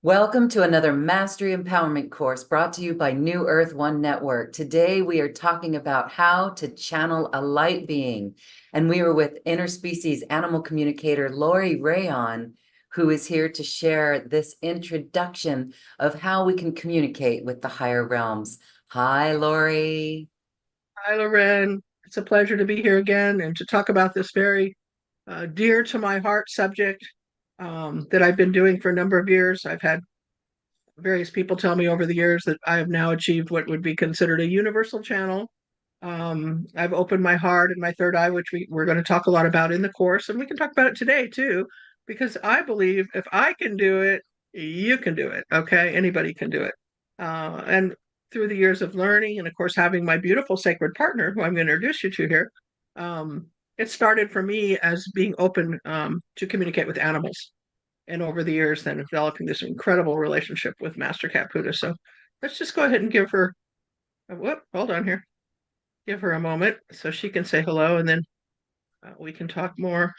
Welcome to another Mastery Empowerment course brought to you by New Earth One Network. Today we are talking about how to channel a light being. And we are with interspecies animal communicator Laurie Reyon, who is here to share this introduction of how we can communicate with the higher realms. Hi, Laurie. Hi, Loren. It's a pleasure to be here again and to talk about this very dear to my heart subject that I've been doing for a number of years. I've had various people tell me over the years that I have now achieved what would be considered a universal channel. I've opened my heart and my third eye, which we're going to talk a lot about in the course, and we can talk about it today too, because I believe if I can do it, you can do it. Okay, anybody can do it. And through the years of learning, and of course having my beautiful sacred partner, who I'm going to introduce you to here, it started for me as being open to communicate with animals, and over the years, then developing this incredible relationship with Master Cat Buddha. So let's just go ahead and give her. Whoop, hold on here, give her a moment so she can say hello, and then we can talk more.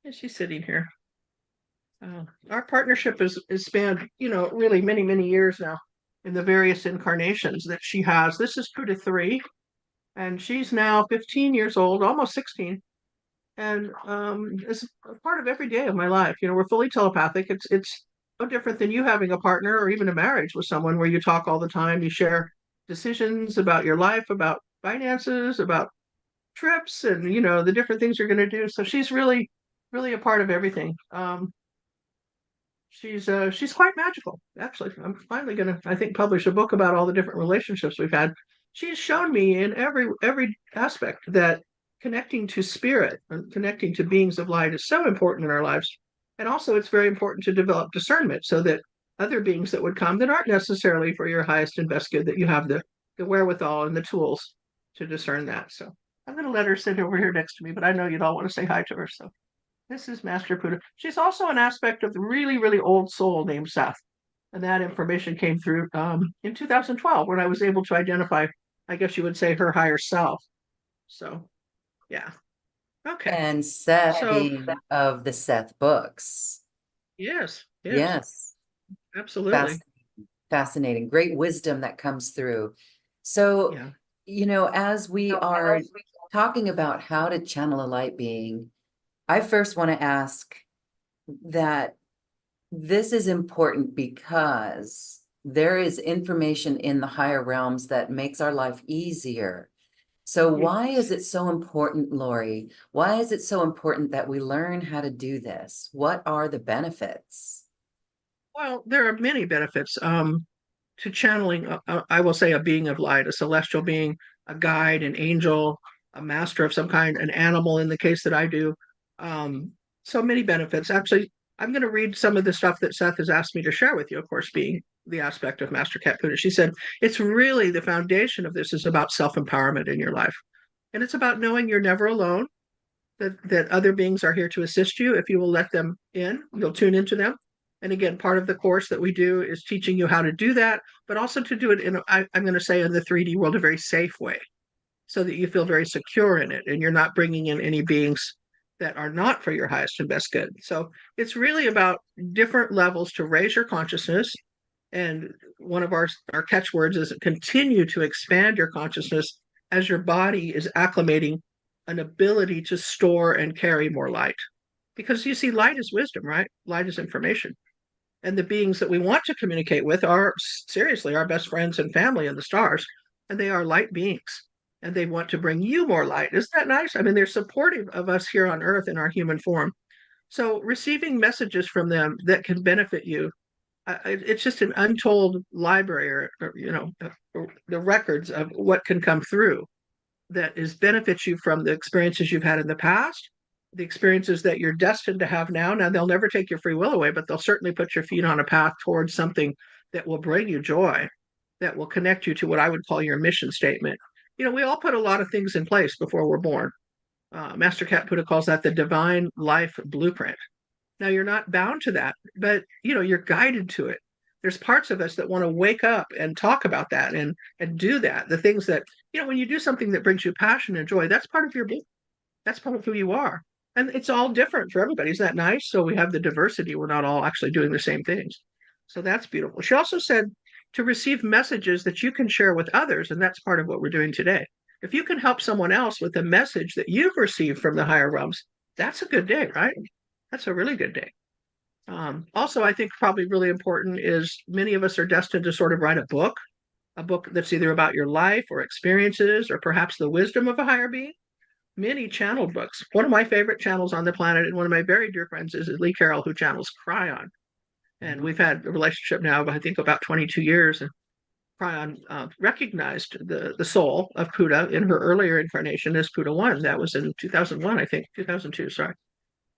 And she's sitting here. Our partnership is spanned, really many years now in the various incarnations that she has. This is Puda 3, and she's now 15 years old, almost 16, and is a part of every day of my life. We're fully telepathic. It's no different than you having a partner or even a marriage with someone where you talk all the time. You share decisions about your life, about finances, about trips, and the different things you're going to do. So she's really a part of everything. She's quite magical, actually. I'm finally going to, I think, publish a book about all the different relationships we've had. She's shown me in every aspect that connecting to spirit and connecting to beings of light is so important in our lives. And also it's very important to develop discernment so that other beings that would come that aren't necessarily for your highest and best good, that you have the wherewithal and the tools to discern that. So I'm going to let her sit over here next to me, but I know you'd all want to say hi to her. So this is Master Buddha. She's also an aspect of the really old soul named Seth. And that information came through in 2012 when I was able to identify, I guess you would say, her higher self. So, yeah. Okay. And Seth So, being of the Seth books. yes, Yes, absolutely. fascinating, fascinating. Great wisdom that comes through. So, Yeah. as we are talking about how to channel a light being, I first want to ask that this is important because there is information in the higher realms that makes our life easier. So why is Yes. it so important, Laurie? Why is it so important that we learn how to do this? What are the benefits? Well, there are many benefits to channeling, I will say, a being of light, a celestial being, a guide, an angel, a master of some kind, an animal in the case that I do. Um, so many benefits. Actually, I'm going to read some of the stuff that Seth has asked me to share with you, of course, being the aspect of Master Cat Buddha. She said, it's really the foundation of this is about self empowerment in your life. And it's about knowing you're never alone, that other beings are here to assist you. If you will let them in, you'll tune into them. And again, part of the course that we do is teaching you how to do that, but also to do it I'm going to say, in the 3D world, a very safe way, so that you feel very secure in it and you're not bringing in any beings that are not for your highest and best good. So it's really about different levels to raise your consciousness. And one of our catchwords is continue to expand your consciousness as your body is acclimating an ability to store and carry more light. Because you see, light is wisdom, right? Light is information. And the beings that we want to communicate with are seriously our best friends and family in the stars, and they are light beings. And they want to bring you more light. Isn't that nice? I mean, they're supportive of us here on Earth in our human form. So receiving messages from them that can benefit you, it's just an untold library, the records of what can come through that is benefits you from the experiences you've had in the past, the experiences that you're destined to have now. Now, they'll never take your free will away, but they'll certainly put your feet on a path towards something that will bring you joy, that will connect you to what I would call your mission statement. We all put a lot of things in place before we're born. Master Cat Buddha calls that the divine life blueprint. Now, you're not bound to that, but you're guided to it. There's parts of us that want to wake up and talk about that and do that. The things that, when you do something that brings you passion and joy, that's part of your being. That's part of who you are. And it's all different for everybody. Isn't that nice? So we have the diversity. We're not all actually doing the same things. So that's beautiful. She also said to receive messages that you can share with others. And that's part of what we're doing today. If you can help someone else with a message that you've received from the higher realms, that's a good day, right? That's a really good day. Also, I think probably really important is many of us are destined to sort of write a book that's either about your life or experiences or perhaps the wisdom of a higher being. Many channeled books. One of my favorite channels on the planet, and one of my very dear friends, is Lee Carroll, who channels Cryon. And we've had a relationship now of, I think, about 22 years. And Cryon recognized the soul of Kuda in her earlier incarnation as Kuda 1. That was in 2001, I think, 2002, sorry.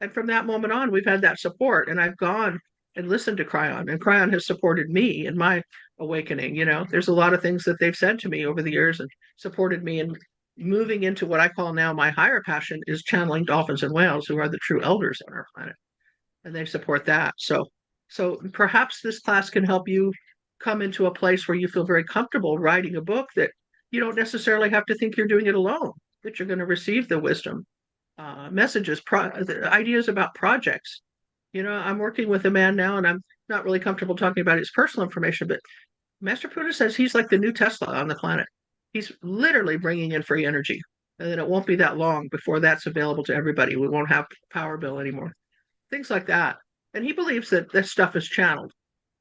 And from that moment on, we've had that support. And I've gone and listened to Cryon, and Cryon has supported me in my awakening. You know, there's a lot of things that they've said to me over the years and supported me in moving into what I call now my higher passion is channeling dolphins and whales, who are the true elders on our planet, and they support that. So perhaps this class can help you come into a place where you feel very comfortable writing a book that you don't necessarily have to think you're doing it alone, that you're going to receive the wisdom, messages, ideas about projects. You know, I'm working with a man now, and I'm not really comfortable talking about his personal information, but Master Buddha says he's like the new Tesla on the planet. He's literally bringing in free energy, and then it won't be that long before that's available to everybody. We won't have power bill anymore, things like that. And he believes that this stuff is channeled.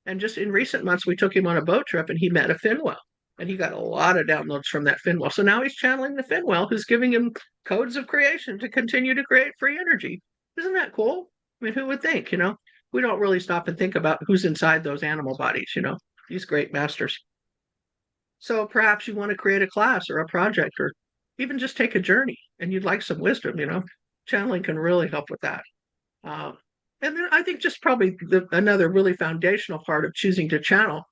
And just in recent months, we took him on a boat trip, and he met a fin whale, and he got a lot of downloads from that fin whale. So now he's channeling the fin whale, who's giving him codes of creation to continue to create free energy. Isn't that cool? I mean, who would think? You know, we don't really stop and think about who's inside those animal bodies. You know, these great masters. So perhaps you want to create a class or a project or even just take a journey and you'd like some wisdom, you know, channeling can really help with that. Um, and then I think just probably another really foundational part of choosing to channel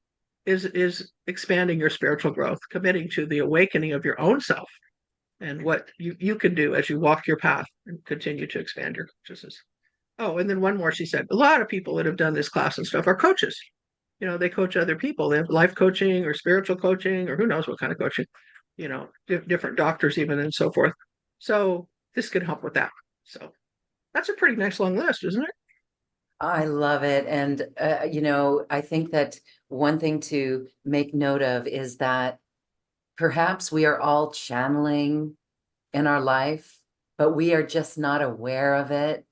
is expanding your spiritual growth, committing to the awakening of your own self and what you can do as you walk your path and continue to expand your consciousness. Oh, and then one more, she said, a lot of people that have done this class and stuff are coaches. You know, they coach other people. They have life coaching or spiritual coaching or who knows what kind of coaching, you know, different doctors even and so forth. So this can help with that. So that's a pretty nice long list, isn't it? I love it. And, I think that one thing to make note of is that perhaps we are all channeling in our life, but we are just not aware of it.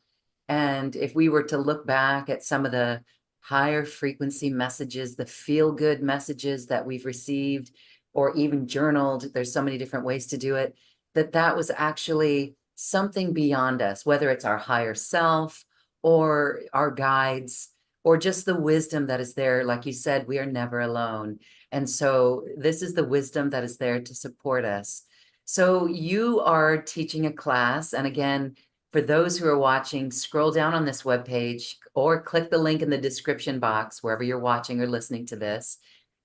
And if we were to look back at some of the higher frequency messages, the feel good messages that we've received, or even journaled, there's so many different ways to do it, that was actually something beyond us, whether it's our higher self or our guides, or just the wisdom that is there. Like you said, we are never alone. And so this is the wisdom that is there to support us. So you are teaching a class. And again, for those who are watching, scroll down on this webpage or click the link in the description box, wherever you're watching or listening to this,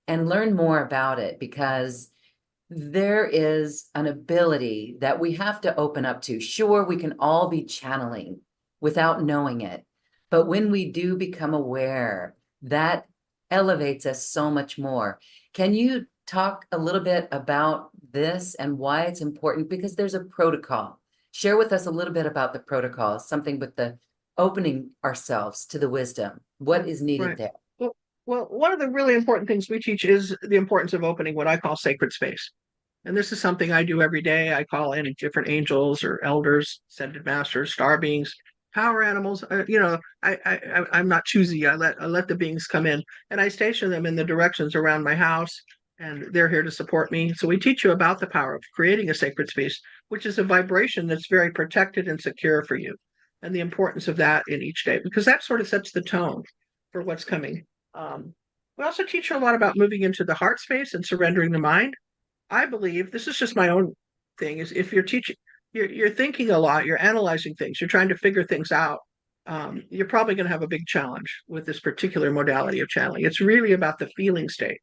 and learn more about it, because there is an ability that we have to open up to. Sure, we can all be channeling without knowing it. But when we do become aware, that elevates us so much more. Can you talk a little bit about this and why it's important? Because there's a protocol. Share with us a little bit about the protocol, something with the opening ourselves to the wisdom. What is needed Right. there? Well, well, one of the really important things we teach is the importance of opening what I call sacred space. And this is something I do every day. I call in different angels or elders, ascended masters, star beings, power animals. I'm not choosy. I let the beings come in, and I station them in the directions around my house, and they're here to support me. So we teach you about the power of creating a sacred space, which is a vibration that's very protected and secure for you, and the importance of that in each day, because that sort of sets the tone for what's coming. Um, we also teach you a lot about moving into the heart space and surrendering the mind. I believe this is just my own thing. Is if you're teaching, you're thinking a lot, you're analyzing things, you're trying to figure things out. You're probably going to have a big challenge with this particular modality of channeling. It's really about the feeling state.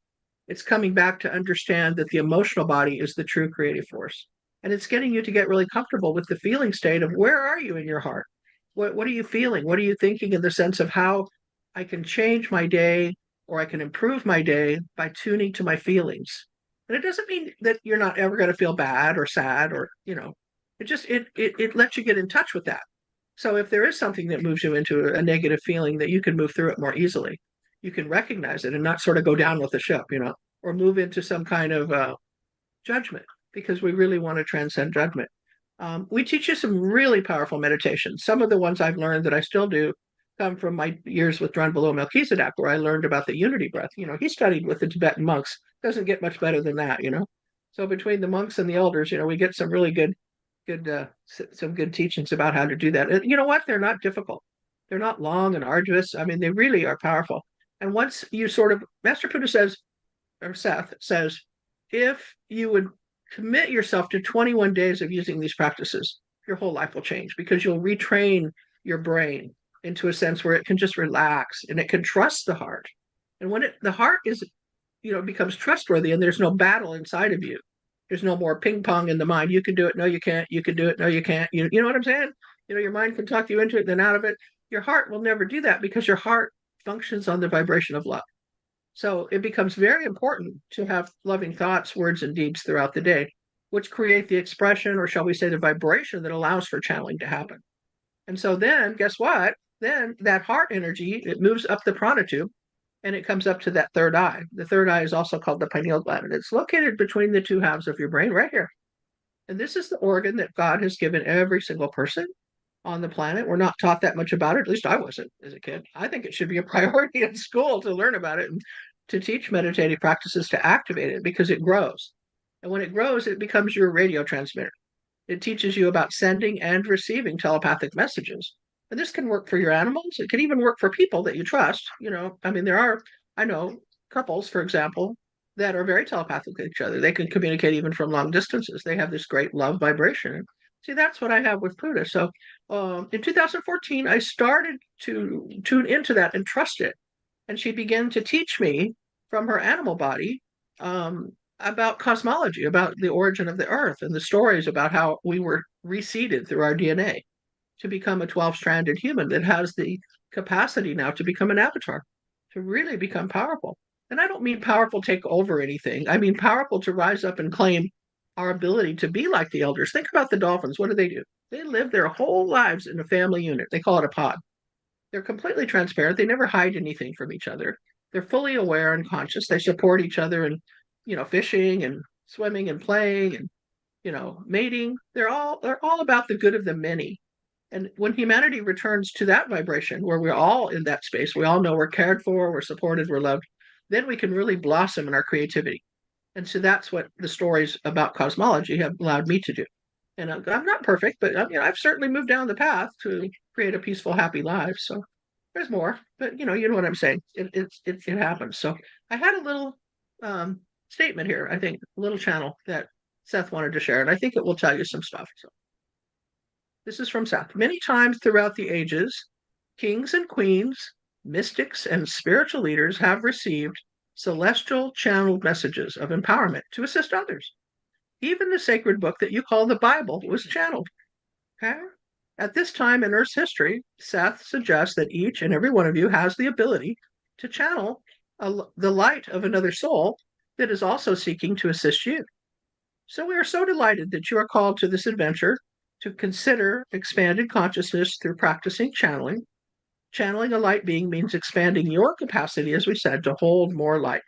It's coming back to understand that the emotional body is the true creative force, and it's getting you to get really comfortable with the feeling state of where are you in your heart. What are you feeling? What are you thinking in the sense of how I can change my day or I can improve my day by tuning to my feelings. And it doesn't mean that you're not ever going to feel bad or sad or, it just it lets you get in touch with that. So if there is something that moves you into a negative feeling, that you can move through it more easily, you can recognize it and not sort of go down with the ship, or move into some kind of judgment, because we really want to transcend judgment. We teach you some really powerful meditations. Some of the ones I've learned that I still do come from my years with Drunvalo Melchizedek, where I learned about the unity breath. He studied with the Tibetan monks. Doesn't get much better than that. So between the monks and the elders, we get some really some good teachings about how to do that. And you know what? They're not difficult. They're not long and arduous. I mean, they really are powerful. And once you sort of, Master Buddha says, or Seth says, if you would commit yourself to 21 days of using these practices, your whole life will change, because you'll retrain your brain into a sense where it can just relax and it can trust the heart. And when the heart is, becomes trustworthy and there's no battle inside of you, there's no more ping pong in the mind. You can do it. No, you can't. You can do it. No, you can't. You know what I'm saying? Your mind can talk you into it, then out of it. Your heart will never do that, because your heart functions on the vibration of love. So it becomes very important to have loving thoughts, words, and deeds throughout the day, which create the expression, or shall we say, the vibration that allows for channeling to happen. And so then, guess what? Then that heart energy, it moves up the prana tube and it comes up to that third eye. The third eye is also called the pineal gland, and it's located between the two halves of your brain right here. And this is the organ that God has given every single person on the planet. We're not taught that much about it. At least I wasn't as a kid. I think it should be a priority in school to learn about it and to teach meditative practices to activate it, because it grows. And when it grows, it becomes your radio transmitter. It teaches you about sending and receiving telepathic messages. And this can work for your animals. It can even work for people that you trust. I mean, I know couples, for example, that are very telepathic with each other. They can communicate even from long distances. They have this great love vibration. See, that's what I have with Buddha. So in 2014, I started to tune into that and trust it. And she began to teach me from her animal body about cosmology, about the origin of the earth, and the stories about how we were reseeded through our DNA to become a 12-stranded human that has the capacity now to become an avatar, to really become powerful. And I don't mean powerful take over anything. I mean powerful to rise up and claim our ability to be like the elders. Think about the dolphins. What do? They live their whole lives in a family unit. They call it a pod. They're completely transparent. They never hide anything from each other. They're fully aware and conscious. They support each other in, fishing and swimming and playing and, mating. They're all about the good of the many. And when humanity returns to that vibration, where we're all in that space, we all know we're cared for, we're supported, we're loved, then we can really blossom in our creativity. And so that's what the stories about cosmology have allowed me to do. And I'm not perfect, but I've certainly moved down the path to create a peaceful, happy life. So there's more, but you know what I'm saying. It happens. So I had a little statement here. I think a little channel that Seth wanted to share, and I think it will tell you some stuff. So this is from Seth. Many times throughout the ages, kings and queens, mystics, and spiritual leaders have received celestial channeled messages of empowerment to assist others. Even the sacred book that you call the Bible was channeled. Okay? At this time in Earth's history, Seth suggests that each and every one of you has the ability to channel the light of another soul that is also seeking to assist you. So we are so delighted that you are called to this adventure to consider expanded consciousness through practicing channeling. Channeling a light being means expanding your capacity, as we said, to hold more light.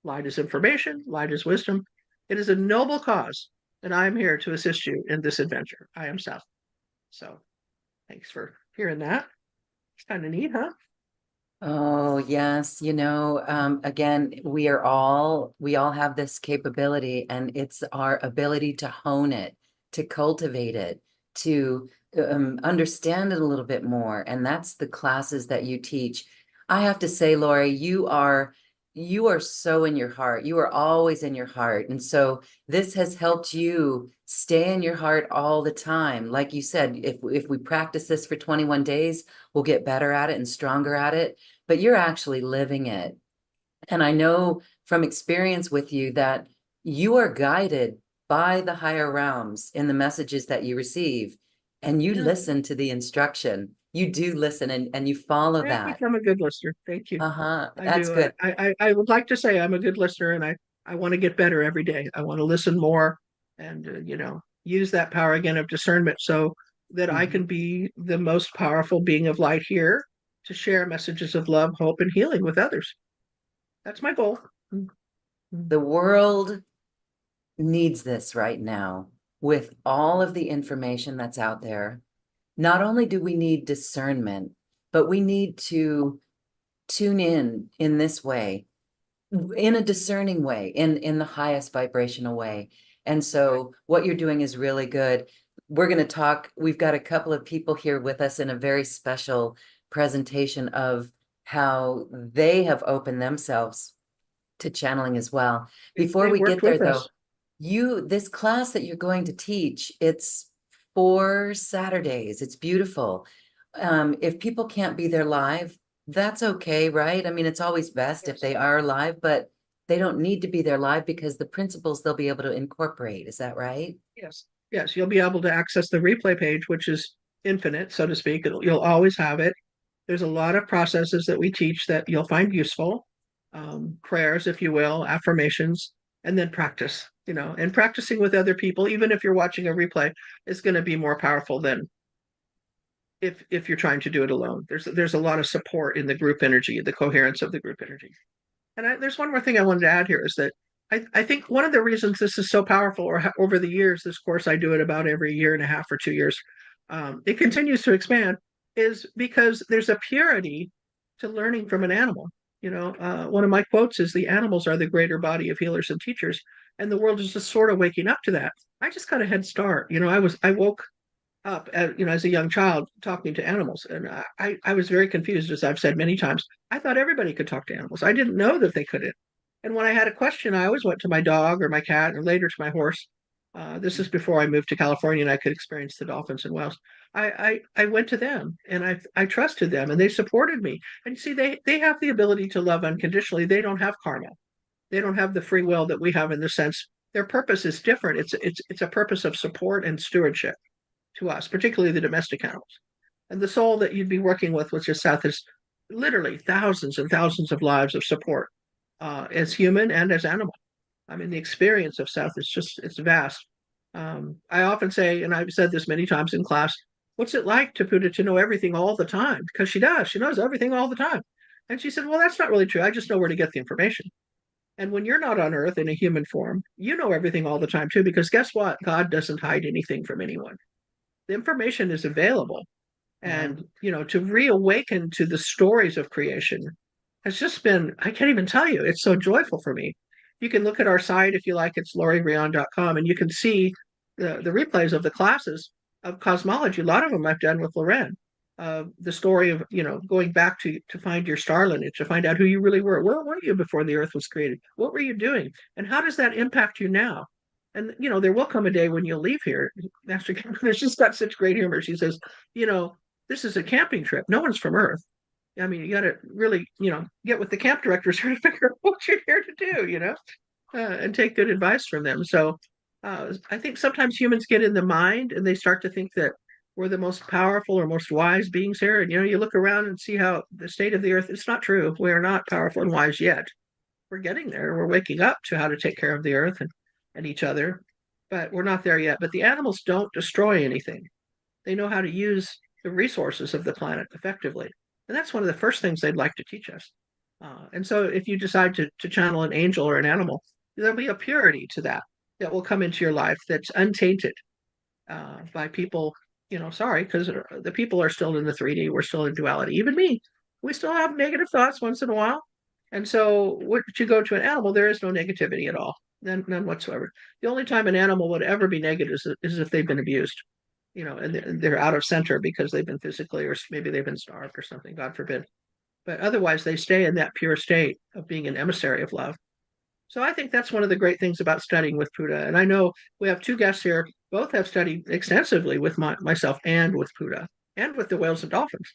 Light is information, light is wisdom. It is a noble cause, and I am here to assist you in this adventure. I am Seth. So thanks for hearing that. It's kind of neat, huh? Oh, yes. Again, we all have this capability, and it's our ability to hone it, to cultivate it, to understand it a little bit more. And that's the classes that you teach. I have to say, Laurie, you are so in your heart. You are always in your heart. And so this has helped you stay in your heart all the time. Like you said, if we practice this for 21 days, we'll get better at it and stronger at it. But you're actually living it. And I know from experience with you that you are guided by the higher realms in the messages that you receive, and you Yeah. listen to the instruction. You do listen, and you follow I've that. become a good listener. Thank you. Uh-huh. I That's do. good. I would like to say I'm a good listener, and I want to get better every day. I want to listen more and, use that power again of discernment. So that I Mhm. can be the most powerful being of light here to share messages of love, hope, and healing with others. That's my goal. The world needs this right now with all of the information that's out there. Not only do we need discernment, but we need to tune in this way, in a discerning way, in the highest vibrational way. And so what you're doing is really good. We're going to talk, we've got a couple of people here with us in a very special presentation of how they have opened themselves to channeling as well. Before They we worked get there with though, us. this class that you're going to teach, it's 4 Saturdays. It's beautiful. If people can't be there live, that's okay, right? I mean, it's always best if Yes. they are live, but they don't need to be there live because the principles they'll be able to incorporate. Is that right? Yes. Yes. You'll be able to access the replay page, which is infinite, so to speak. You'll always have it. There's a lot of processes that we teach that you'll find useful, prayers, if you will, affirmations, and then practice, and practicing with other people, even if you're watching a replay, is going to be more powerful than if you're trying to do it alone. There's a lot of support in the group energy, the coherence of the group energy. And there's one more thing I wanted to add here is that I think one of the reasons this is so powerful, or over the years, this course I do it about every year and a half or 2 years, it continues to expand, is because there's a purity to learning from an animal. One of my quotes is, "The animals are the greater body of healers and teachers," and the world is just sort of waking up to that. I just got a head start. I woke up as a young child talking to animals, and I was very confused, as I've said many times. I thought everybody could talk to animals. I didn't know that they couldn't. And when I had a question, I always went to my dog or my cat, and later to my horse. This is before I moved to California and I could experience the dolphins in Wales. I went to them, and I trusted them, and they supported me. And see, they have the ability to love unconditionally. They don't have karma. They don't have the free will that we have, in the sense their purpose is different. It's a purpose of support and stewardship to us, particularly the domestic animals. And the soul that you'd be working with, which is Seth, is literally thousands and thousands of lives of support, as human and as animal. I mean, the experience of Seth is it's vast. I often say, and I've said this many times in class, what's it like to Puda to know everything all the time? Because she does. She knows everything all the time. And she said, well, that's not really true. I just know where to get the information. And when you're not on earth in a human form, you know everything all the time too, because guess what? God doesn't hide anything from anyone. The information is available. Yeah. And to reawaken to the stories of creation has just been, I can't even tell you, it's so joyful for me. You can look at our site if you like. It's lauriereyon.com, and you can see the replays of the classes of cosmology. A lot of them I've done with Loren. The story of going back to find your star lineage, to find out who you really were. Where were you before the earth was created? What were you doing, and how does that impact you now? And there will come a day when you'll leave here. Master Cameron just got such great humor. She says, you know this is a camping trip. No one's from Earth. I mean, you got to really, get with the camp directors here to figure out what you're here to do, and take good advice from them. So I think sometimes humans get in the mind and they start to think that we're the most powerful or most wise beings here. And, you look around and see how the state of the earth, it's not true. We are not powerful and wise yet. We're getting there. We're waking up to how to take care of the earth and each other, but we're not there yet. But the animals don't destroy anything. They know how to use the resources of the planet effectively. And that's one of the first things they'd like to teach us. And so if you decide to channel an angel or an animal, there'll be a purity to that will come into your life that's untainted by people, sorry, because the people are still in the 3D. We're still in duality. Even me, we still have negative thoughts once in a while. And so when you go to an animal, there is no negativity at all, none whatsoever. The only time an animal would ever be negative is if they've been abused, and they're out of center because they've been physically, or maybe they've been starved or something, God forbid. But otherwise, they stay in that pure state of being an emissary of love. So I think that's one of the great things about studying with Puda. And I know we have two guests here, both have studied extensively with myself and with Puda and with the whales and dolphins.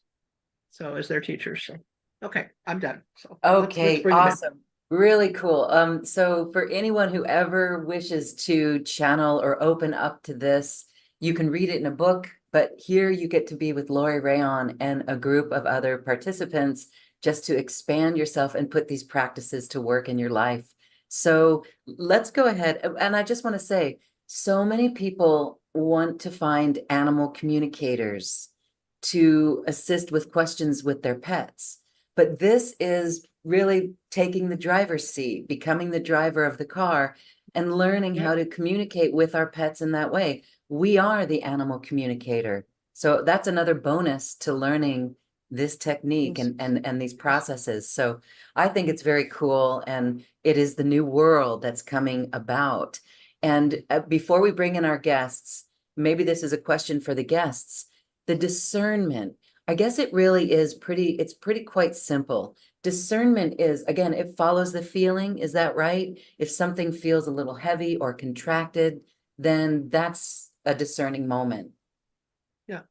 So as their teachers. So okay, I'm done. So let's Okay, bring them in. awesome. Really cool. So for anyone who ever wishes to channel or open up to this, you can read it in a book, but here you get to be with Laurie Reyon and a group of other participants just to expand yourself and put these practices to work in your life. So let's go ahead. And I just want to say, so many people want to find animal communicators to assist with questions with their pets. But this is really taking the driver's seat, becoming the driver of the car, and learning Yeah. how to communicate with our pets in that way. We are the animal communicator. So that's another bonus to learning this technique Yes. and these processes. So I think it's very cool, and it is the new world that's coming about. And before we bring in our guests, maybe this is a question for the guests. The discernment, I guess it really is it's pretty quite simple. Discernment is, again, it follows the feeling. Is that right? If something feels a little heavy or contracted, then that's a discerning moment. Yeah.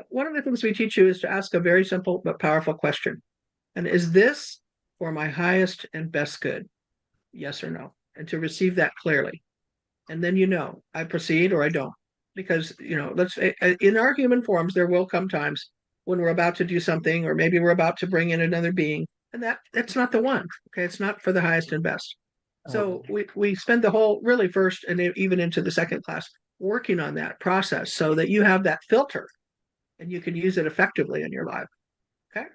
One of the things we teach you is to ask a very simple but powerful question. And is this for my highest and best good? Yes or no? And to receive that clearly. And then I proceed or I don't. Because, let's in our human forms, there will come times when we're about to do something, or maybe we're about to bring in another being, and that's not the one. Okay, it's not for the highest and best. Oh, So we spend the whole really first and even into the second class working on that process so that you have that filter and you can use it effectively in your life. Okay.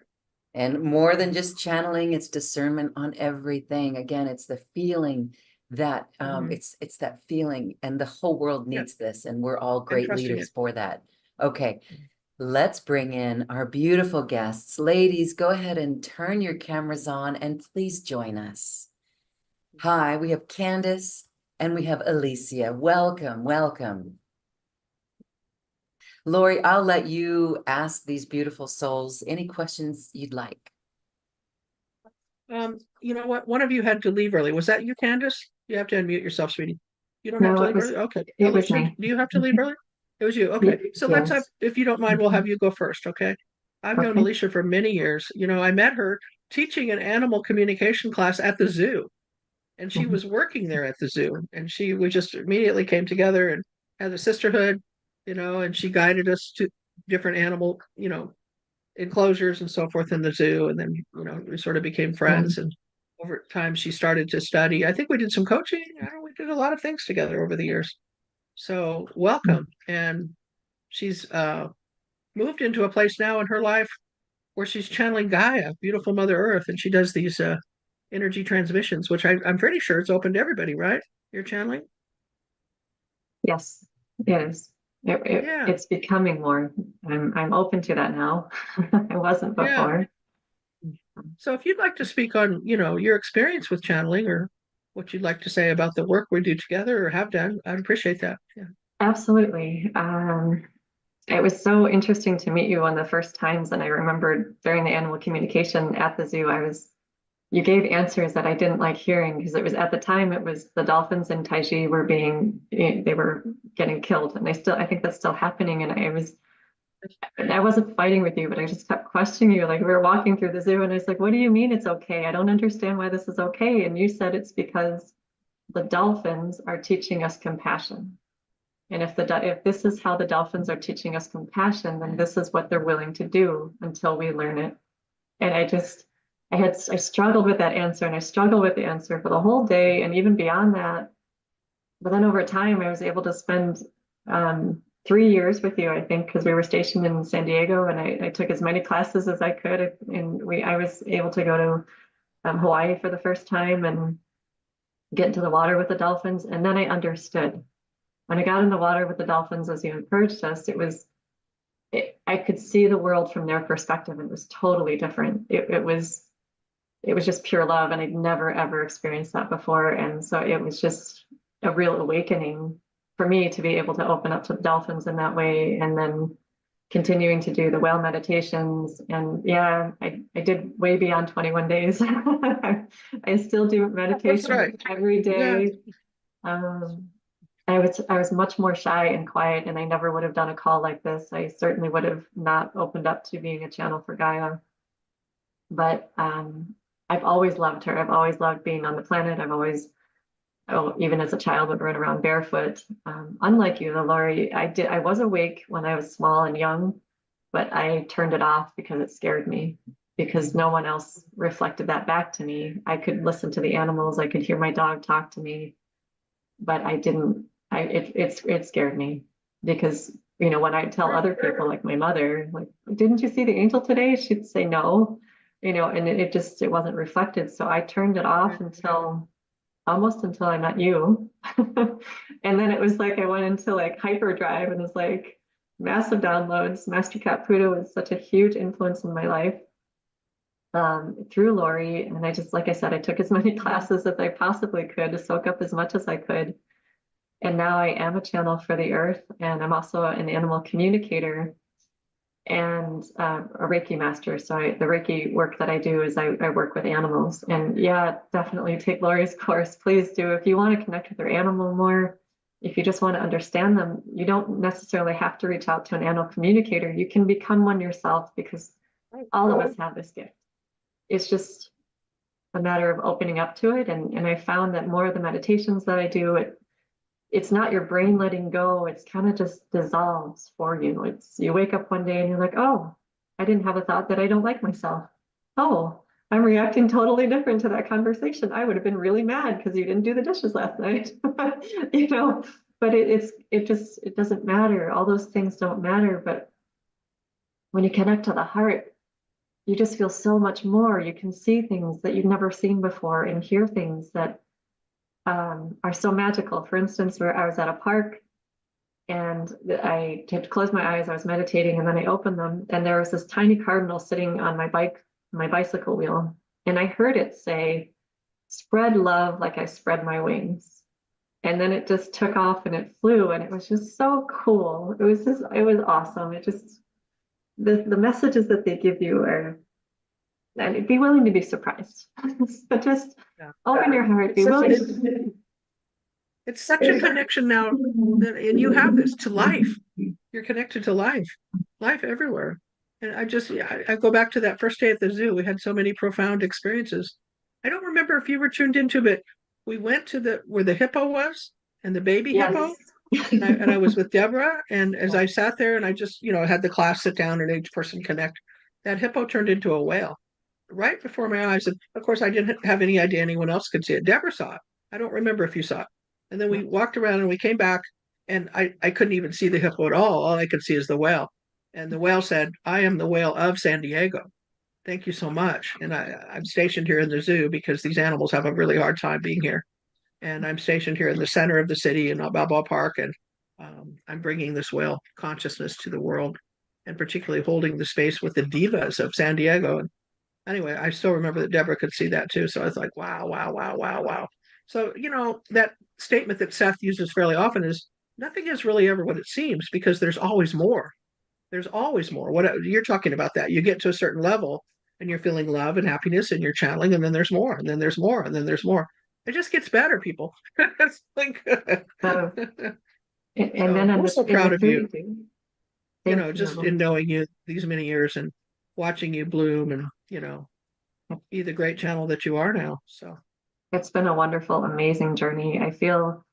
and more than just channeling, it's discernment on everything. Again, it's the feeling that Mhm. it's that feeling, and the whole world Yeah, needs this, and we're all and great trusting it. leaders for that. Okay, let's bring in our beautiful guests. Ladies, go ahead and turn your cameras on and please join us. Hi, we have Candace and we have Alicia. Welcome, welcome. Laurie, I'll let you ask these beautiful souls any questions you'd like. You know what? One of you had to leave early. Was that you, Candace? You have to unmute yourself, sweetie. You don't have No, to leave early. Okay. it was Alicia, me. do you have to leave early? It was you. Ye- Okay. So let's have, Yes. if you don't mind, we'll have you go first. Okay. I've known Okay. Alicia for many years. I met her teaching an animal communication class at the zoo, and she Mhm. was working there at the zoo, and we just immediately came together and had a sisterhood, and she guided us to different animal, enclosures and so forth in the zoo. And then, we sort of became Yeah. friends. And over time, she started to study. I think we did some coaching. We did a lot of things together over the years. So welcome. And she's moved into a place now in her life where she's channeling Gaia, beautiful Mother Earth, and she does these energy transmissions, which I'm pretty sure it's open to everybody, right? You're channeling? Yes, it is. Yeah, It's becoming more. I'm open to that now. I wasn't yeah. before. So if you'd like to speak on, your experience with channeling, or what you'd like to say about the work we do together or have done, I'd appreciate that. Yeah. Absolutely. It was so interesting to meet you one of the first times, and I remembered during the animal communication at the zoo, you gave answers that I didn't like hearing because it was at the time it was the dolphins in Taiji they were getting killed, and I think that's still happening. And I wasn't fighting with you, but I just kept questioning you. Like we were walking through the zoo, and I was like, "What do you mean it's okay? I don't understand why this is okay." And you said it's because the dolphins are teaching us compassion. And if this is how the dolphins are teaching us compassion, then this is what they're willing to do until we learn it. And I struggled with that answer, and I struggled with the answer for the whole day and even beyond that. But then over time, I was able to spend 3 years with you, I think, because we were stationed in San Diego, and I took as many classes as I could. And I was able to go to Hawaii for the first time and get into the water with the dolphins. And then I understood. When I got in the water with the dolphins, as you encouraged us, I could see the world from their perspective. It was totally different. It was just pure love, and I'd never ever experienced that before. And so it was just a real awakening for me to be able to open up to the dolphins in that way, and then continuing to do the whale meditations. And yeah, I did way beyond 21 days. I still do That's meditation right. every Yeah. day. Um, I was much more shy and quiet, and I never would have done a call like this. I certainly would have not opened up to being a channel for Gaia. But I've always loved her. I've always loved being on the planet. Even as a child, would run around barefoot. Unlike you, though, Laurie, I was awake when I was small and young, but I turned it off because it scared me. Because no one else reflected that back to me. I could listen to the animals. I could hear my dog talk to me, but I didn't. It scared me. because, when I tell other people, like my mother, like, didn't you see the angel today? She'd say no, and it wasn't reflected. So I turned it off almost until I met you. And then it was like I went into like hyperdrive and was like massive downloads. Master Cat Puda was such a huge influence in my life, through Laurie. And I just, like I said, I took as many classes as I possibly could to soak up as much as I could. And now I am a channel for the earth, and I'm also an animal communicator and a Reiki master. So the Reiki work that I do is I work with animals. And yeah, definitely take Laurie's course. Please do. If you want to connect with your animal more, if you just want to understand them, you don't necessarily have to reach out to an animal communicator. You can become one yourself, because all of us have this gift. It's just a matter of opening up to it. And I found that more of the meditations that I do, it's not your brain letting go. It's kind of just dissolves for you. You wake up one day and you're like, oh, I didn't have a thought that I don't like myself. Oh, I'm reacting totally different to that conversation. I would have been really mad because you didn't do the dishes last night. But it doesn't matter. All those things don't matter. But when you connect to the heart, you just feel so much more. You can see things that you've never seen before and hear things that are so magical. For instance, where I was at a park and I had closed my eyes, I was meditating, and then I opened them, and there was this tiny cardinal sitting on my bicycle wheel. And I heard it say, spread love like I spread my wings. And then it just took off and it flew, and it was just so cool. It was awesome. The messages that they give you are, and be willing to be surprised. But just open your heart, be willing. It's such a connection now, and you have this to life. You're connected to life everywhere. And I go back to that first day at the zoo. We had so many profound experiences. I don't remember if you were tuned into, but we went to where the hippo was, and the baby hippo. And I was with Deborah, and as I sat there and I just, had the class sit down and each person connect, that hippo turned into a whale right before my eyes. And of course, I didn't have any idea anyone else could see it. Deborah saw it. I don't remember if you saw it. And then we walked around and we came back, and I couldn't even see the hippo at all. All I could see is the whale. And the whale said, I am the whale of San Diego. Thank you so much. And I'm stationed here in the zoo because these animals have a really hard time being here. And I'm stationed here in the center of the city in Balboa Park. And I'm bringing this whale consciousness to the world, and particularly holding the space with the divas of San Diego. And anyway, I still remember that Deborah could see that too. So I was like, wow, wow, wow, wow, wow. So, that statement that Seth uses fairly often is nothing is really ever what it seems, because there's always more. There's always more. What you're talking about, that you get to a certain level and you're feeling love and happiness and you're channeling, and then there's more, and then there's more, and then there's more. It just gets better, people. It's like, And then I'm so proud of you. Just you. in knowing you these many years and watching you bloom and, be the great channel that you are now. So It's been a wonderful, amazing journey. I feel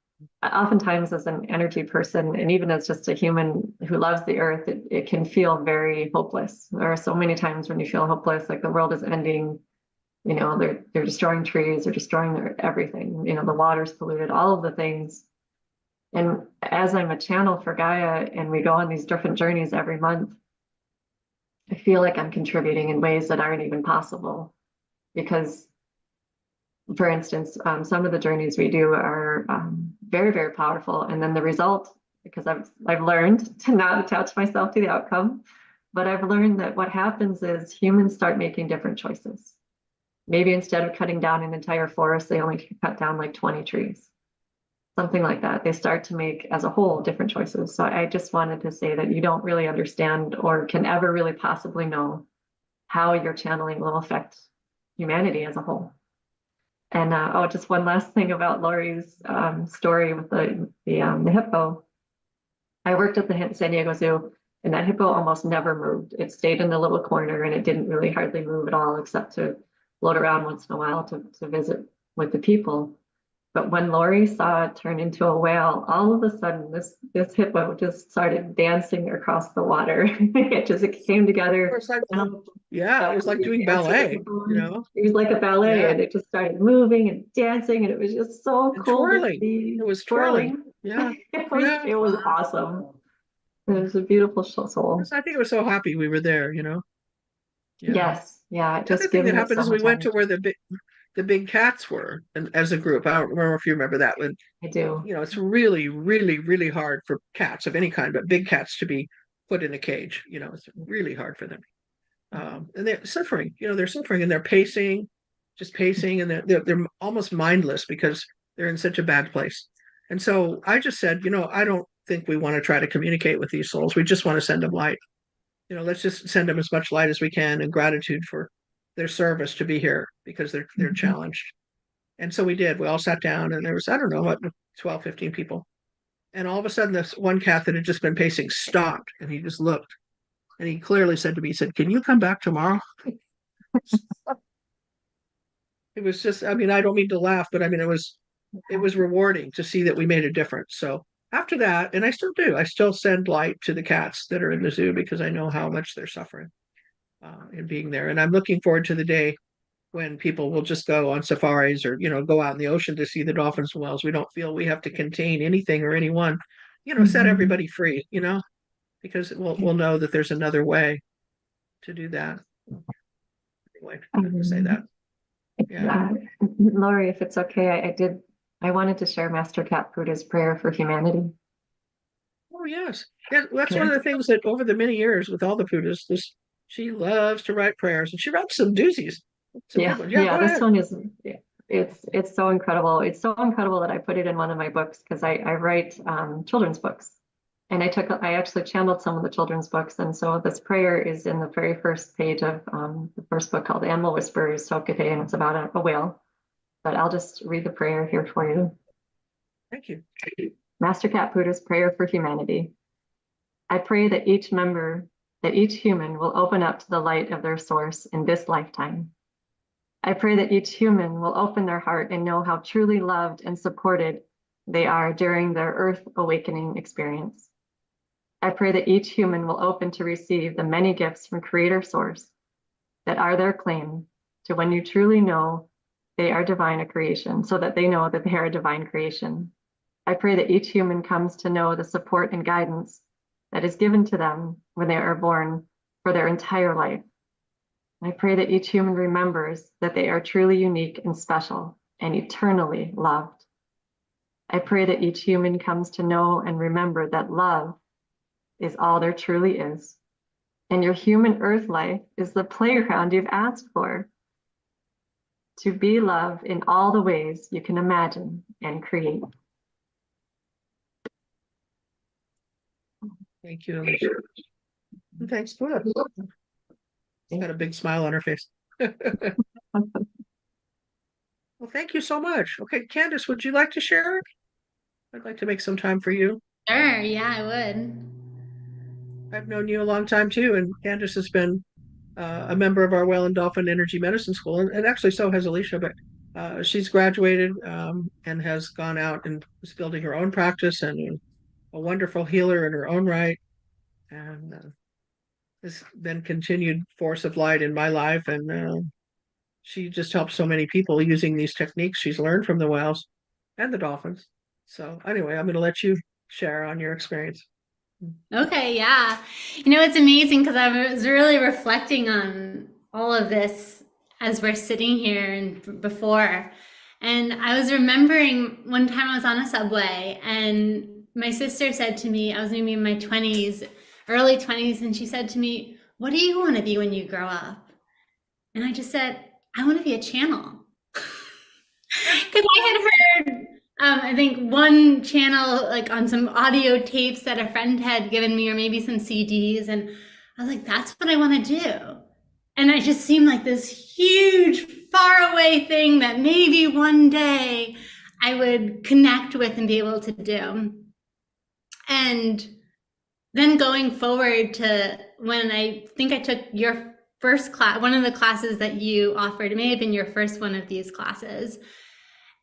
oftentimes as an energy person, and even as just a human who loves the earth, it can feel very hopeless. There are so many times when you feel hopeless, like the world is ending, they're destroying trees, they're destroying everything, the water's polluted, all of the things. And as I'm a channel for Gaia and we go on these different journeys every month, I feel like I'm contributing in ways that aren't even possible. Because, for instance, some of the journeys we do are very, very powerful. And then the result, because I've learned to not attach myself to the outcome, but I've learned that what happens is humans start making different choices. Maybe instead of cutting down an entire forest, they only cut down like 20 trees. Something like that. They start to make, as a whole, different choices. So I just wanted to say that you don't really understand or can ever really possibly know how your channeling will affect humanity as a whole. And just one last thing about Laurie's story with the hippo. I worked at the San Diego Zoo, and that hippo almost never moved. It stayed in the little corner, and it didn't really hardly move at all, except to float around once in a while to visit with the people. But when Laurie saw it turn into a whale, all of a sudden this hippo just started dancing across the water. It came together. it was like doing ballet, It was like a ballet, Yeah. and it just started moving and dancing, and it was just so And cool to twirling. see. It was twirling. Yeah. It was awesome. It was a beautiful soul. I think I was so happy we were there, Yeah. Yes, yeah, it The other just thing gave that me happened so is we much went to energy. where the big cats were, and as a group. I don't remember if you remember that one. I do. It's really, really, really hard for cats of any kind, but big cats to be put in a cage. It's really hard for them. And they're suffering. They're suffering, and they're pacing, just pacing, and they're almost mindless because they're in such a bad place. And so I just said, I don't think we want to try to communicate with these souls. We just want to send them light. Let's just send them as much light as we can and gratitude for their service to be here because they're Mhm. challenged. And so we did. We all sat down, and there was, I don't know, what, 12, 15 people. And all of a sudden, this one cat that had just been pacing stopped, and he just looked, and he clearly said to me, he said, "Can you come back tomorrow?" It was just, I mean, I don't mean to laugh, but I mean, it was rewarding to see that we made a difference. So after that, and I still do, I still send light to the cats that are in the zoo because I know how much they're suffering in being there. And I'm looking forward to the day when people will just go on safaris or, go out in the ocean to see the dolphins and whales. We don't feel we have to contain anything or anyone, set Mhm. everybody free, because we'll know that there's another way to do that. Anyway, I have to say that. Um, Yeah. uh, Laurie, if it's okay, I wanted to share Master Cat Buddha's prayer for humanity. Oh, yes. Yeah, that's one Okay. of the things that over the many years with all the Buddhists, she loves to write prayers, and she writes some doozies, some good Yeah, ones. Yeah, yeah, go this ahead. one is, yeah, it's so incredible. It's so incredible that I put it in one of my books because I write children's books. And I actually channeled some of the children's books. And so this prayer is in the very first page of the first book called Animal Whispers, Tokate, and it's about a whale. But I'll just read the prayer here for you. Thank you. Master Cat Buddha's prayer for humanity. I pray that each human will open up to the light of their source in this lifetime. I pray that each human will open their heart and know how truly loved and supported they are during their earth awakening experience. I pray that each human will open to receive the many gifts from Creator Source that are their claim to when you truly know they are divine a creation, so that they know that they are a divine creation. I pray that each human comes to know the support and guidance that is given to them when they are born for their entire life. I pray that each human remembers that they are truly unique and special and eternally loved. I pray that each human comes to know and remember that love is all there truly is. And your human earth life is the playground you've asked for to be love in all the ways you can imagine and create. Thank you, Alicia. And thanks for that. She's got a big smile on her face. Well, thank you so much. Okay, Candace, would you like to share? I'd like to make some time for you. Sure, yeah, I would. I've known you a long time too, and Candace has been a member of our Whale and Dolphin Energy Medicine School, and actually so has Alicia. But she's graduated and has gone out and is building her own practice and a wonderful healer in her own right, and has been continued force of light in my life. And she just helps so many people using these techniques she's learned from the whales and the dolphins. So anyway, I'm going to let you share on your experience. Okay, yeah. It's amazing because I was really reflecting on all of this as we're sitting here and before. And I was remembering one time I was on a subway and my sister said to me, I was maybe in my 20s, early 20s, and she said to me, "What do you want to be when you grow up?" And I just said, "I want to be a channel." Because I had heard, I think one channel like on some audio tapes that a friend had given me, or maybe some CDs, and I was like, "That's what I want to do." And it just seemed like this huge, faraway thing that maybe one day I would connect with and be able to do. And then going forward to when I think I took your first class, one of the classes that you offered, it may have been your first one of these classes.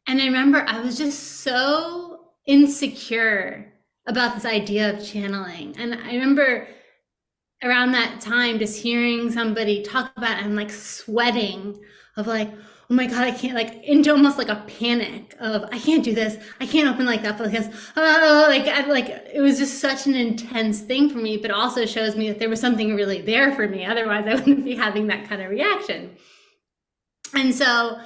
And I remember I was just so insecure about this idea of channeling. And I remember around that time, just hearing somebody talk about it, I'm like sweating of like, oh my God, I can't, like into almost like a panic of I can't do this. I can't open like that because it was just such an intense thing for me, but also shows me that there was something really there for me. Otherwise I wouldn't be having that kind of reaction. And so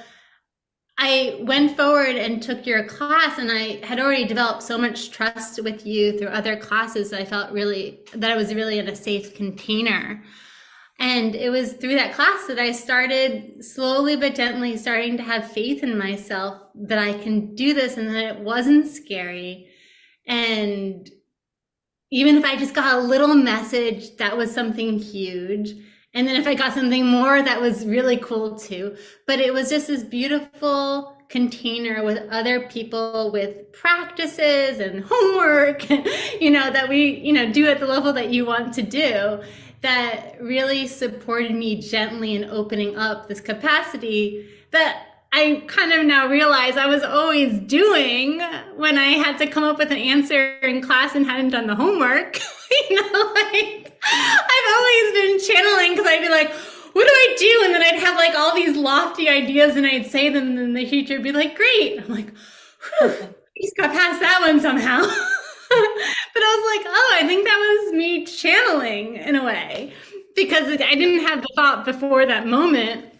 I went forward and took your class, and I had already developed so much trust with you through other classes that I felt really that I was really in a safe container. And it was through that class that I started slowly but gently starting to have faith in myself that I can do this and that it wasn't scary. And even if I just got a little message, that was something huge. And then if I got something more, that was really cool too. But it was just this beautiful container with other people with practices and homework, that we, do at the level that you want to do, that really supported me gently in opening up this capacity that I kind of now realize I was always doing when I had to come up with an answer in class and hadn't done the homework. I've always been channeling because I'd be like, what do I do? And then I'd have like all these lofty ideas and I'd say them and then the teacher would be like, great. I'm like, whew, just got past that one somehow. But I was like, oh, I think that was me channeling in a way because I didn't have the thought before that moment.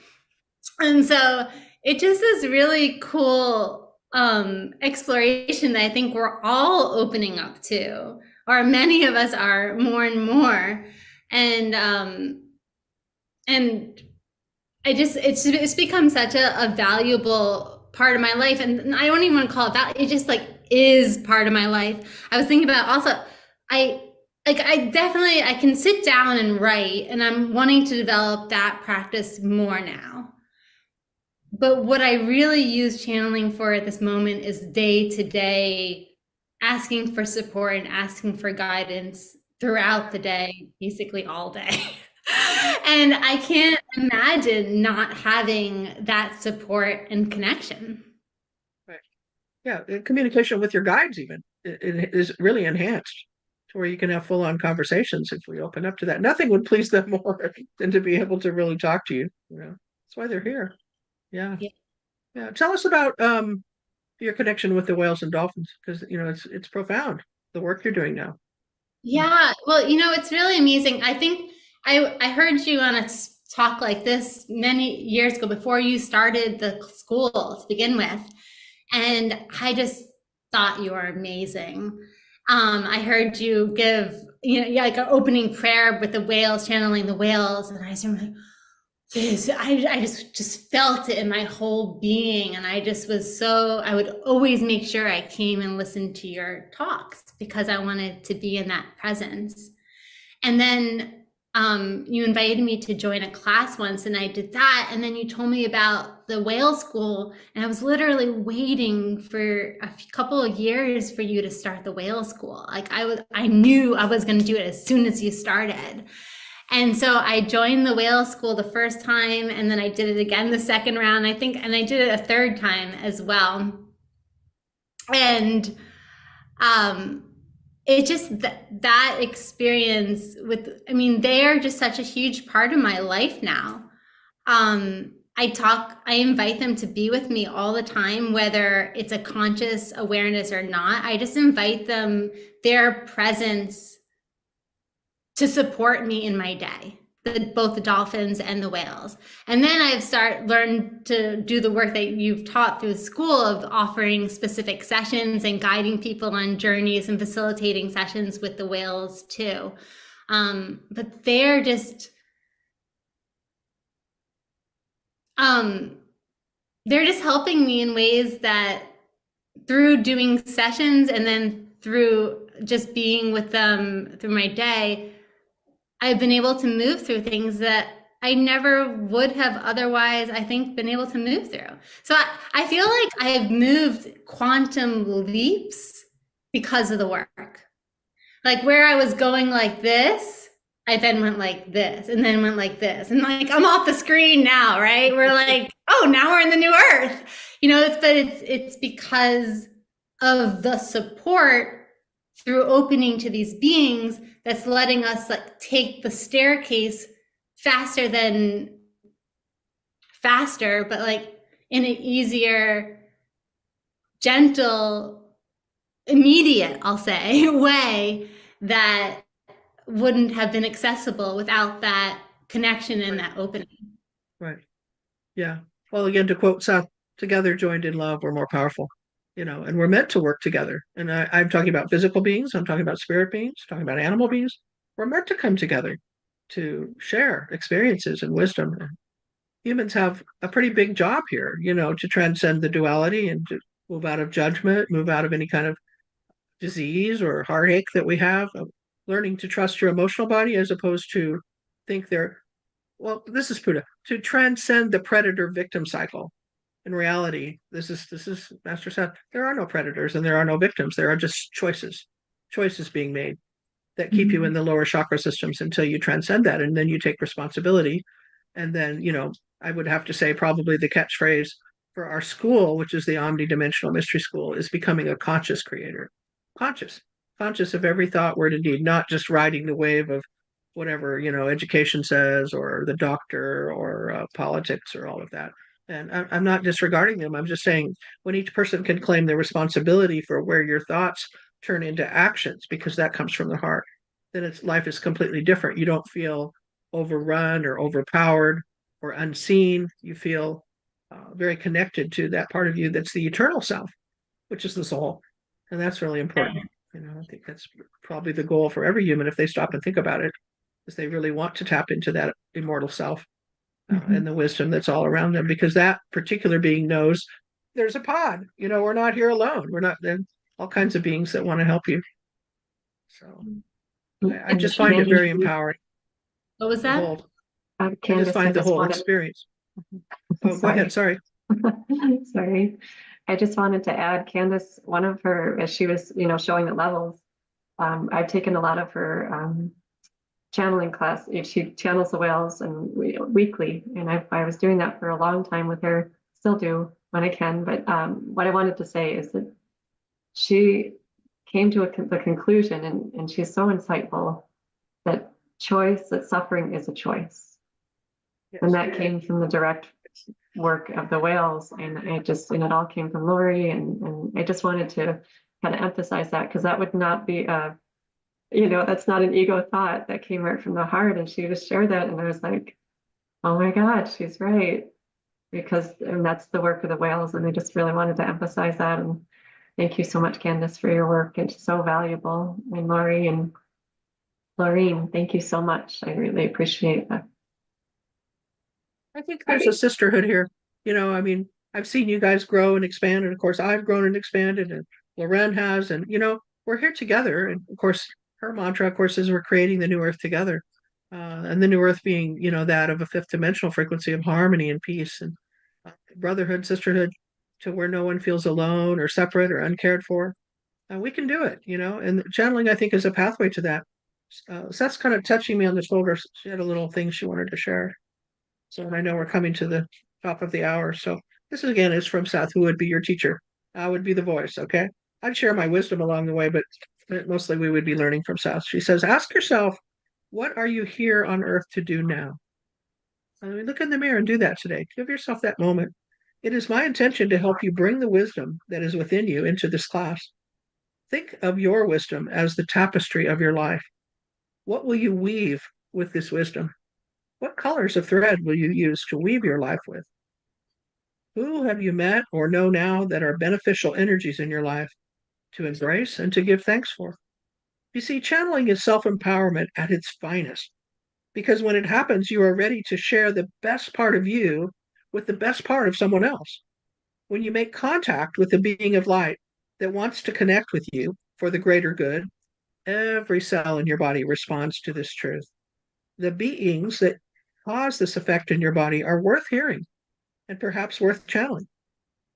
And so it just is really cool exploration that I think we're all opening up to, or many of us are more and more. And it's become such a valuable part of my life. And I don't even want to call it that. It just like is part of my life. I was thinking about also, I can sit down and write, and I'm wanting to develop that practice more now. But what I really use channeling for at this moment is day to day asking for support and asking for guidance throughout the day, basically all day. And I can't imagine not having that support and connection. Right. Yeah. Communication with your guides even it is really enhanced to where you can have full on conversations if we open up to that. Nothing would please them more than to be able to really talk to you. That's why they're here. Yeah. Yeah. Tell us about your connection with the whales and dolphins, because it's profound, the work you're doing now. Yeah. Well, it's really amazing. I think I heard you on a talk like this many years ago before you started the school to begin with. And I just thought you were amazing. I heard you give, like an opening prayer with the whales, channeling the whales. And I was like, I just felt it in my whole being. And I just was I would always make sure I came and listened to your talks because I wanted to be in that presence. And then you invited me to join a class once, and I did that. And then you told me about the whale school, and I was literally waiting for a couple of years for you to start the whale school. Like I knew I was going to do it as soon as you started. And so I joined the whale school the first time, and then I did it again the second round, I think, and I did it a third time as well. And it just that experience they are just such a huge part of my life now. I invite them to be with me all the time, whether it's a conscious awareness or not. I just invite them, their presence, to support me in my day, both the dolphins and the whales. And then I've learned to do the work that you've taught through school of offering specific sessions and guiding people on journeys and facilitating sessions with the whales too. But they're just helping me in ways that through doing sessions and then through just being with them through my day, I've been able to move through things that I never would have otherwise, I think, been able to move through. So I feel like I have moved quantum leaps because of the work. Like where I was going like this, I then went like this and then went like this. And like, I'm off the screen now, right? We're like, oh, now we're in the new earth. It's because of the support through opening to these beings that's letting us like take the staircase faster, but like in an easier, gentle, immediate, I'll say, way that wouldn't have been accessible without that connection and that opening. Right. Yeah. Well, again, to quote Seth, together joined in love, we're more powerful, and we're meant to work together. And I'm talking about physical beings, I'm talking about spirit beings, talking about animal beings. We're meant to come together to share experiences and wisdom. And humans have a pretty big job here, to transcend the duality and to move out of judgment, move out of any kind of disease or heartache that we have, of learning to trust your emotional body as opposed to think they're, well, this is Buddha, to transcend the predator victim cycle. In reality, this is Master said, there are no predators and there are no victims. There are just choices being made that keep you in the lower chakra systems until you transcend that. And then you take responsibility. And then, I would have to say probably the catchphrase for our school, which is the Omnidimensional Mystery School, is becoming a conscious creator. Conscious of every thought, word, and deed, not just riding the wave of whatever, education says or the doctor or politics or all of that. And I'm not disregarding them. I'm just saying when each person can claim their responsibility for where your thoughts turn into actions, because that comes from the heart, then life is completely different. You don't feel overrun or overpowered or unseen. You feel very connected to that part of you that's the eternal self, which is the soul. And that's really important. I think that's probably the goal for every human if they stop and think about it, is they really want to tap into that immortal self and the wisdom that's all around them, because that particular being knows there's a pod. We're not here alone. We're not, then all kinds of beings that want to help you. So I just find it very empowering. What was that? I just find the whole experience. Oh, go ahead. Sorry. Sorry. I just wanted to add, Candace, one of her, as she was, showing the levels, I've taken a lot of her channeling class. She channels the whales and weekly, and I was doing that for a long time with her, still do when I can. But what I wanted to say is that she came to the conclusion, and she's so insightful, that suffering is a choice. Yes. And that came from the direct work of the whales, and it all came from Laurie, and I just wanted to kind of emphasize that, because that would not be that's not an ego thought, that came right from the heart. And she just shared that, and I was like, oh my God, she's right, and that's the work of the whales. And I just really wanted to emphasize that. And thank you so much, Candace, for your work. It's so valuable. And Laurie and Laureen, thank you so much. I really appreciate that. I think there's a sisterhood here. I've seen you guys grow and expand, and of course I've grown and expanded, and Loren has, and we're here together. And of course her mantra, of course, is we're creating the new earth together, and the new earth being that of a fifth dimensional frequency of harmony and peace and brotherhood, sisterhood, to where no one feels alone or separate or uncared for. We can do it, and channeling, I think, is a pathway to that. Seth's kind of touching me on the shoulder. She had a little thing she wanted to share. So, and I know we're coming to the top of the hour. So this again is from Seth, who would be your teacher. I would be the voice, okay? I'd share my wisdom along the way, but mostly we would be learning from Seth. She says, ask yourself, what are you here on earth to do now? Look in the mirror and do that today. Give yourself that moment. It is my intention to help you bring the wisdom that is within you into this class. Think of your wisdom as the tapestry of your life. What will you weave with this wisdom? What colors of thread will you use to weave your life with? Who have you met or know now that are beneficial energies in your life to embrace and to give thanks for? You see, channeling is self-empowerment at its finest, because when it happens, you are ready to share the best part of you with the best part of someone else. When you make contact with the being of light that wants to connect with you for the greater good, every cell in your body responds to this truth. The beings that cause this effect in your body are worth hearing and perhaps worth channeling.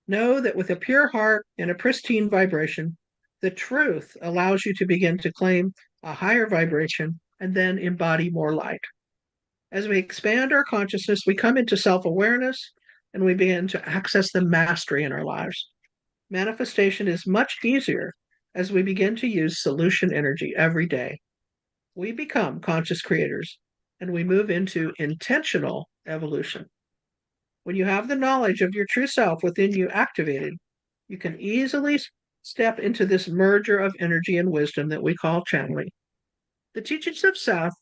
Know that with a pure heart and a pristine vibration, the truth allows you to begin to claim a higher vibration and then embody more light. As we expand our consciousness, we come into self-awareness and we begin to access the mastery in our lives. Manifestation is much easier as we begin to use solution energy every day. we become conscious creators and we move into intentional evolution. When you have the knowledge of your true self within you activated, you can easily step into this merger of energy and wisdom that we call channeling. The teachings of Seth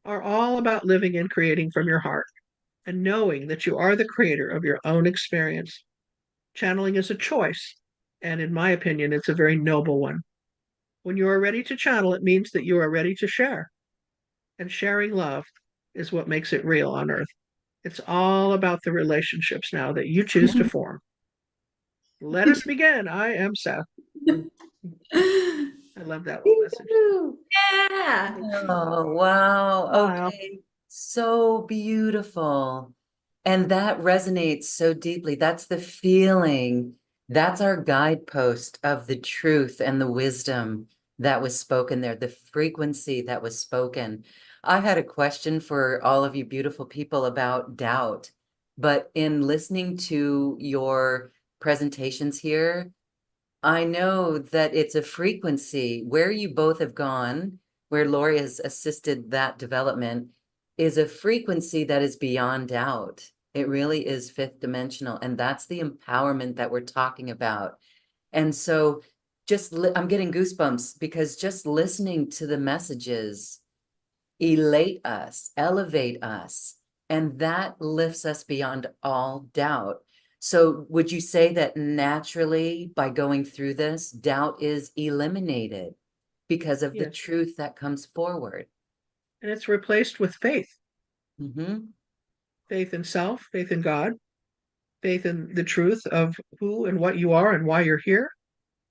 are all about living and creating from your heart and knowing that you are the creator of your own experience. Channeling is a choice, and in my opinion, it's a very noble one. When you are ready to channel, it means that you are ready to share. And sharing love is what makes it real on earth. It's all about the relationships now that you choose to form. Let us begin. I am Seth. I love that little message. Yeah. Oh, wow. Wow. Okay. So beautiful. And that resonates so deeply. That's the feeling. That's our guidepost of the truth and the wisdom that was spoken there, the frequency that was spoken. I had a question for all of you beautiful people about doubt, but in listening to your presentations here, I know that it's a frequency where you both have gone, where Laurie has assisted that development, is a frequency that is beyond doubt. It really is fifth dimensional. And that's the empowerment that we're talking about. And so I'm getting goosebumps because just listening to the messages elate us, elevate us, and that lifts us beyond all doubt. So would you say that naturally by going through this, doubt is eliminated because of the Yes. truth that comes forward? And it's replaced with faith. Mm-hmm. Faith in self, faith in God, faith in the truth of who and what you are and why you're here,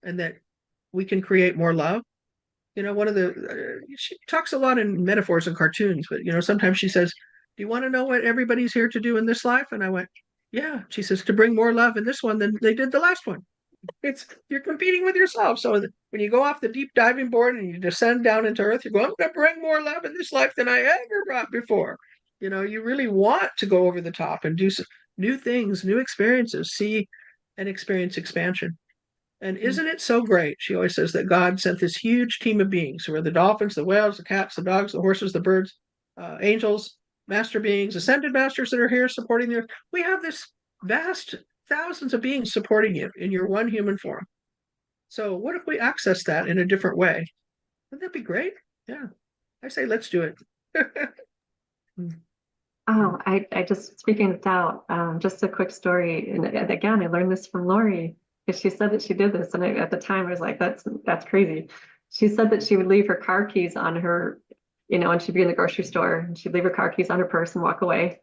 and that we can create more love. One of she talks a lot in metaphors and cartoons, but sometimes she says, "Do you want to know what everybody's here to do in this life?" And I went, "Yeah." She says, "To bring more love in this one than they did the last one." You're competing with yourself. So when you go off the deep diving board and you descend down into earth, you go, "I'm going to bring more love in this life than I ever brought before." You really want to go over the top and do some new things, new experiences, see and experience expansion. And isn't it so great? She always says that God sent this huge team of beings who are the dolphins, the whales, the cats, the dogs, the horses, the birds, angels, master beings, ascended masters that are here supporting the earth. We have this vast thousands of beings supporting you in your one human form. So what if we access that in a different way? Wouldn't that be great? Yeah. I say let's do it. Oh, I just speaking of doubt, just a quick story. And again, I learned this from Laurie because she said that she did this. And at the time I was like, that's crazy. She said that she would leave her car keys on her, and she'd be in the grocery store and she'd leave her car keys on her purse and walk away.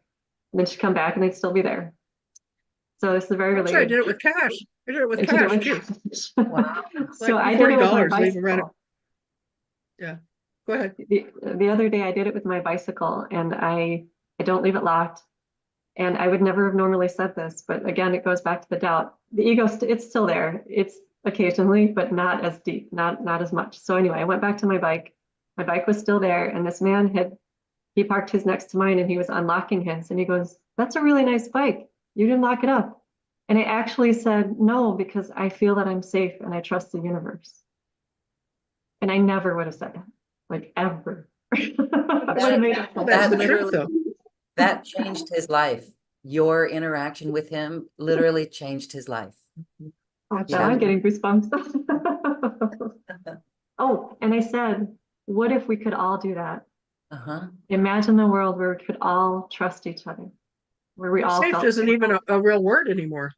And then she'd come back and they'd still be there. So this is very related. I did it with cash. I did it with I did it cash with too. cash. Wow. So Like I did it with my $40, leave them right bicycle. Yeah. Go ahead. The other day I did it with my bicycle and I don't leave it locked. And I would never have normally said this, but again, it goes back to the doubt. The ego, it's still there. It's occasionally, but not as deep, not as much. So anyway, I went back to my bike. My bike was still there, and this man he parked his next to mine, and he was unlocking his, and he goes, "That's a really nice bike. You didn't lock it up." And I actually said, "No, because I feel that I'm safe and I trust the universe." And I never would have said that, like ever. I would have made it. Well, that's That the truth, though. that changed his life. Your interaction with him literally changed his life. Now I'm getting goosebumps. Oh, and I said, what if we could all do that? Uh-huh. Imagine a world where we could all trust each other, where we all Safe felt isn't safe. even a real word anymore.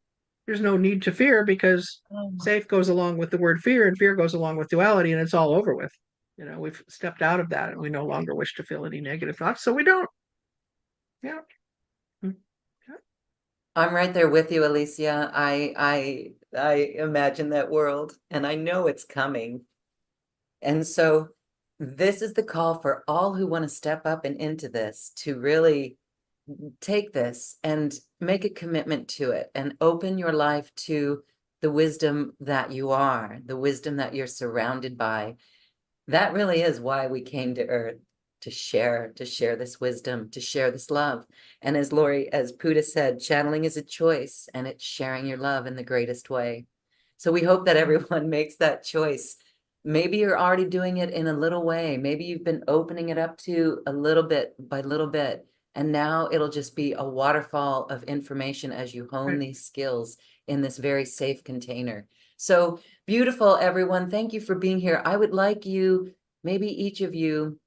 There's no need to fear because safe goes along with the word fear, and fear goes along with duality, and it's all over with. We've stepped out of that, and we no longer wish to feel any negative thoughts, so we don't. Yeah. I'm right there with you, Alicia. I imagine that world and I know it's coming. And so this is the call for all who want to step up and into this to really take this and make a commitment to it and open your life to the wisdom that you are, the wisdom that you're surrounded by. That really is why we came to Earth, to share this wisdom, to share this love. And as Puda said, channeling is a choice and it's sharing your love in the greatest way. So we hope that everyone makes that choice. maybe you're already doing it in a little way. Maybe you've been opening it up to a little bit by little bit. And now it'll just be a waterfall of information as you hone Right. these skills in this very safe container. So beautiful, everyone. Thank you for being here. I would like you, maybe each of you,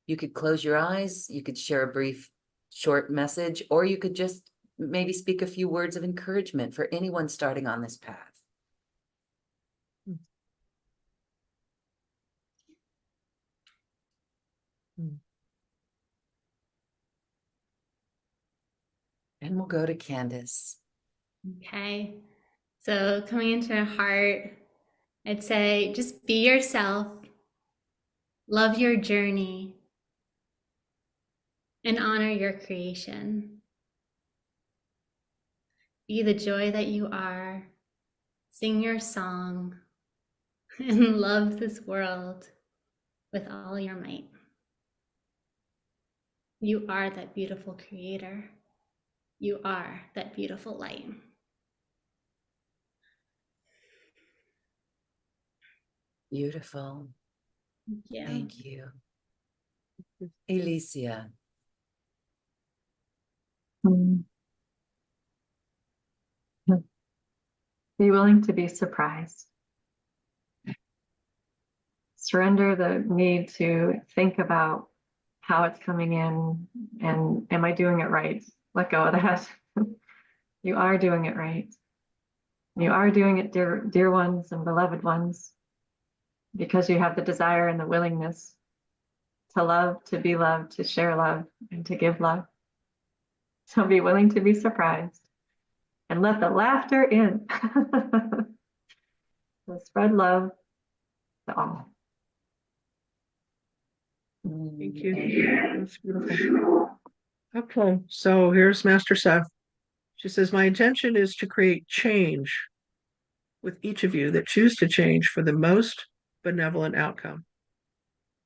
you could close your eyes, you could share a brief, short message, or you could just maybe speak a few words of encouragement for anyone starting on this path. And we'll go to Candace. Okay. So coming into our heart, I'd say just be yourself, love your journey, and honor your creation. Be the joy that you are, sing your song, and love this world with all your might. You are that beautiful creator. You are that beautiful light. Beautiful. Yeah. Thank you. Alicia. Mm. Be willing to be surprised. Surrender the need to think about how it's coming in and am I doing it right? Let go of that. You are doing it right. You are doing it, dear ones and beloved ones, because you have the desire and the willingness to love, to be loved, to share love, and to give love. So be willing to be surprised and let the laughter in. So spread love to all. Thank you. That's beautiful. Okay, so here's Master Seth. She says, my intention is to create change with each of you that choose to change for the most benevolent outcome.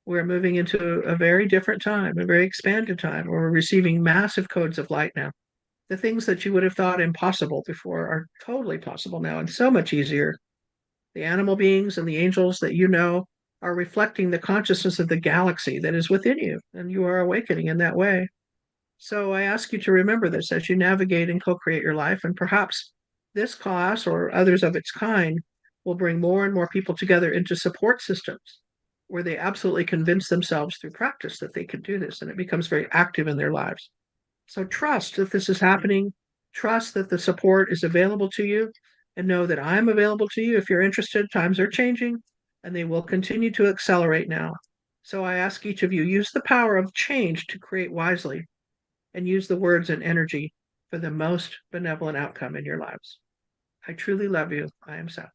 We're moving into a very different time, a very expanded time, where we're receiving massive codes of light now. The things that you would have thought impossible before are totally possible now and so much easier. The animal beings and the angels that you know are reflecting the consciousness of the galaxy that is within you, and you are awakening in that way. So I ask you to remember this as you navigate and co-create your life, and perhaps this class or others of its kind will bring more and more people together into support systems where they absolutely convince themselves through practice that they can do this, and it becomes very active in their lives. So trust that this is happening, trust that the support is available to you, and know that I'm available to you if you're interested. Times are changing, and they will continue to accelerate now. So I ask each of you, use the power of change to create wisely, and use the words and energy for the most benevolent outcome in your lives. I truly love you. I am Seth.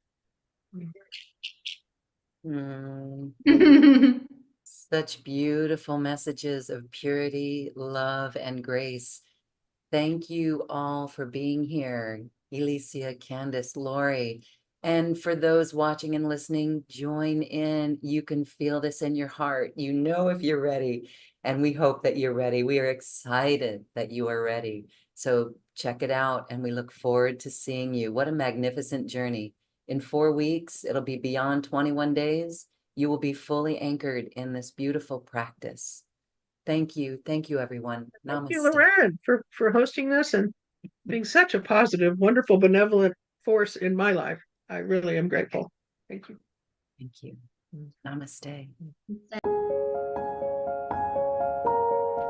Such beautiful messages of purity, love, and grace. Thank you all for being here. Alicia, Candace, Laurie. And for those watching and listening, join in. You can feel this in your heart. You know if you're ready, and we hope that you're ready. We are excited that you are ready. So check it out, and we look forward to seeing you. What a magnificent journey. In 4 weeks, it'll be beyond 21 days. You will be fully anchored in this beautiful practice. Thank you. Thank you, everyone. Thank you, Namaste. Lauren, for hosting this and being such a positive, wonderful, benevolent force in my life. I really am grateful. Thank you. Thank you. Namaste.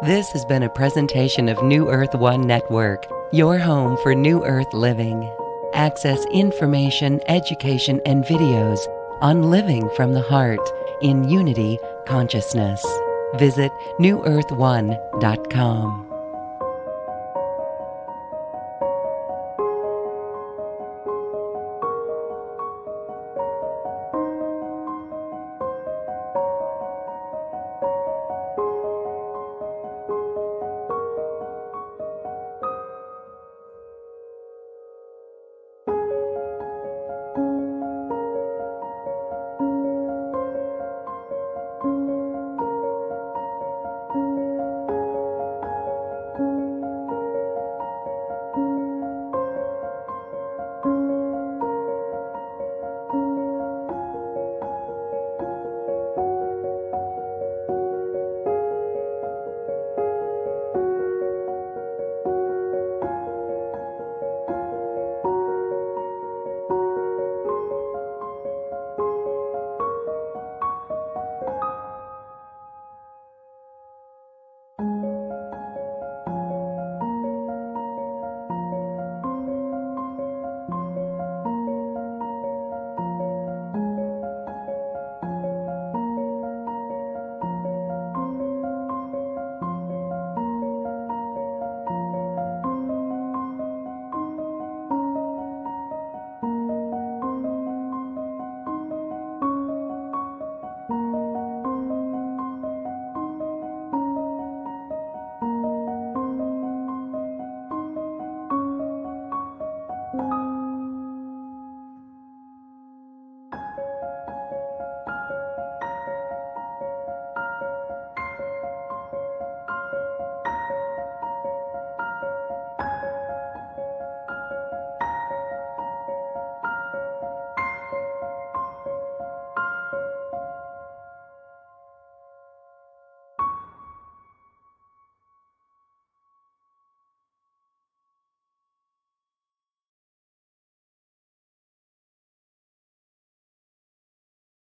This has been a presentation of New Earth One Network, your home for New Earth living. Access information, education, and videos on living from the heart in unity consciousness. Visit newearth1.com.